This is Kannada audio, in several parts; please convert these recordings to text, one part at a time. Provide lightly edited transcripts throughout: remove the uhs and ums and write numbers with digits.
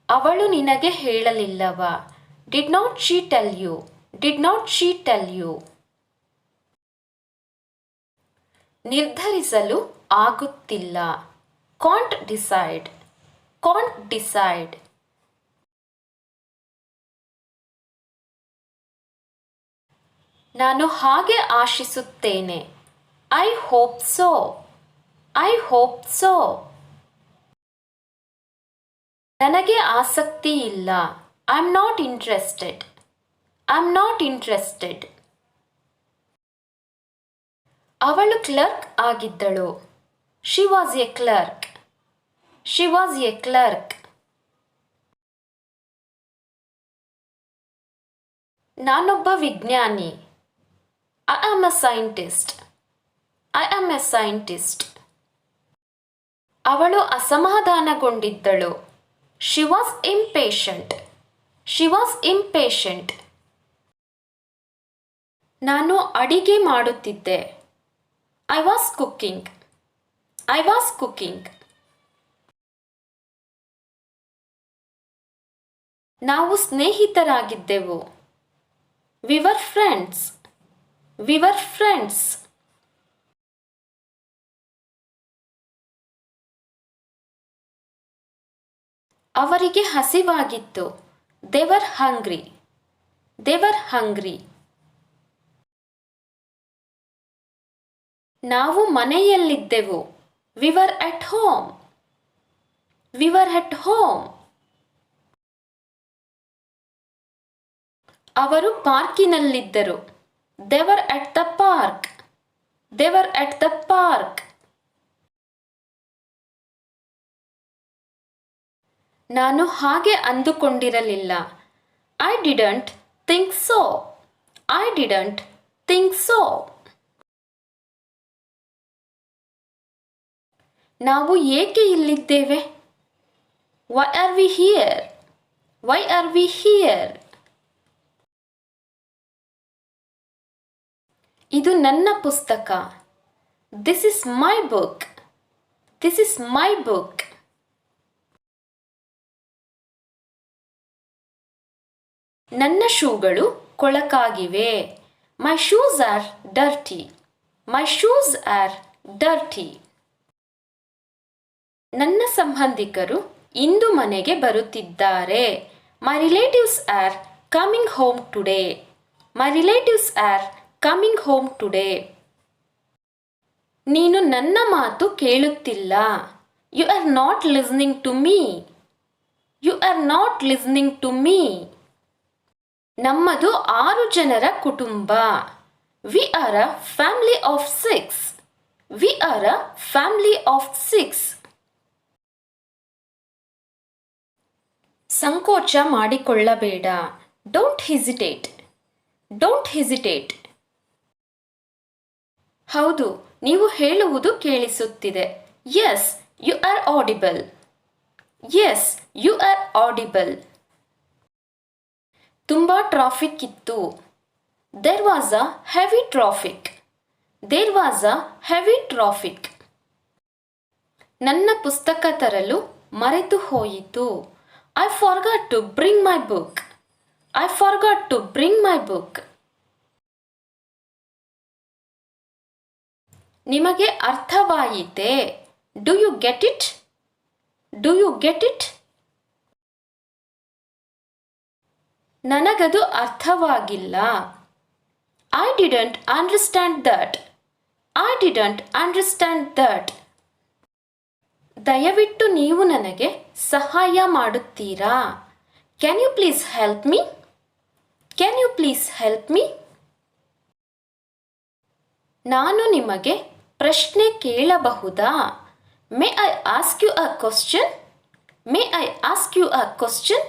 ಅವಳು ನಿನಗೆ ಹೇಳಲಿಲ್ಲವಾ? Did not she tell you? Did not she tell you? ನಿರ್ಧರಿಸಲು ಆಗುತ್ತಿಲ್ಲ. Can't decide. Can't decide. ನಾನು ಹಾಗೆ ಆಶಿಸುತ್ತೇನೆ. I hope so. I hope so. ನನಗೆ ಆಸಕ್ತಿ ಇಲ್ಲ. I am not interested. I am not interested. ಅವಳು ಕ್ಲರ್ಕ್ ಆಗಿದ್ದಳು. She was a clerk. She was a clerk. ನಾನೊಬ್ಬ ವಿಜ್ಞಾನಿ. I am a scientist. I am a scientist. ಅವಳು ಅಸಮಾಧಾನಗೊಂಡಿದ್ದಳು. She was impatient. She was impatient. ನಾನು ಅಡಿಗೆ ಮಾಡುತ್ತಿದ್ದೆ. I was cooking. I was cooking. ನಾವು ಸ್ನೇಹಿತರಾಗಿದ್ದೆವು. We were friends. We were friends. ಅವರಿಗೆ ಹಸಿವಾಗಿತ್ತು. They were hungry. They were hungry. ನಾವು ಮನೆಯಲ್ಲಿದ್ದೆವು. We were at home. We were at home. ಅವರು ಪಾರ್ಕಿನಲ್ಲಿದ್ದರು. They were at the park. They were at the park. ನಾನು ಹಾಗೆ ಅಂದುಕೊಂಡಿರಲಿಲ್ಲ. I didn't think so. I didn't think so. ನಾವು ಏಕೆ ಇಲ್ಲಿದ್ದೇವೆ? Why are we here? Why are we here? ಇದು ನನ್ನ ಪುಸ್ತಕ. This is my book. This is my book. ನನ್ನ ಶೂಗಳು ಕೊಳಕಾಗಿವೆ. My shoes are dirty. My shoes are dirty. ನನ್ನ ಸಂಬಂಧಿಕರು ಇಂದು ಮನೆಗೆ ಬರುತ್ತಿದ್ದಾರೆ. My relatives are coming home today. My relatives are coming home today. ನೀನು ನನ್ನ ಮಾತು ಕೇಳುತ್ತಿಲ್ಲ. You are not listening to me. You are not listening to me. ನಮ್ಮದು 6 ಜನರ ಕುಟುಂಬ. We are a family of 6. We are a family of 6. ಸಂಕೋಚ ಮಾಡಿಕೊಳ್ಳಬೇಡ. Don't hesitate. Don't hesitate. ಹೌದು, ನೀವು ಹೇಳುವುದು ಕೇಳಿಸುತ್ತಿದೆ. Yes, you are audible. Yes, you are audible. ತುಂಬ ಟ್ರಾಫಿಕ್ ಇತ್ತು. There was a heavy traffic. There was a heavy traffic. ನನ್ನ ಪುಸ್ತಕ ತರಲು ಮರೆತು ಹೋಯಿತು. I forgot to bring my book. I forgot to bring my book. ನಿಮಗೆ ಅರ್ಥವಾಯಿತೆ? Do you get it? Do you get it? ನನಗದು ಅರ್ಥವಾಗಿಲ್ಲ. I didn't understand that. I didn't understand that. ದಯವಿಟ್ಟು ನೀವು ನನಗೆ ಸಹಾಯ ಮಾಡುತ್ತೀರಾ? Can you please help me? Can you please help me? ನಾನು ನಿಮಗೆ ಪ್ರಶ್ನೆ ಕೇಳಬಹುದಾ? May I ask you a question? May I ask you a question?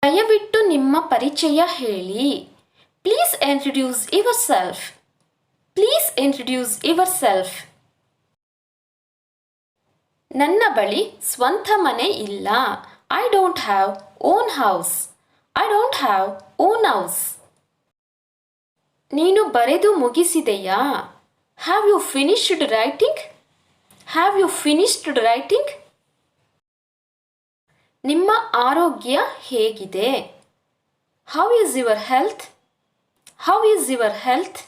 ದಯವಿಟ್ಟು ನಿಮ್ಮ ಪರಿಚಯ ಹೇಳಿ. Please introduce yourself. Please introduce yourself. ನನ್ನ ಬಳಿ ಸ್ವಂತ ಮನೆ ಇಲ್ಲ. I don't have own house. I don't have own house. ನೀನು ಬರೆದು ಮುಗಿಸಿದೆಯಾ? Have you finished writing? Have you finished writing? ನಿಮ್ಮ ಆರೋಗ್ಯ ಹೇಗಿದೆ? How is your health? How is your health?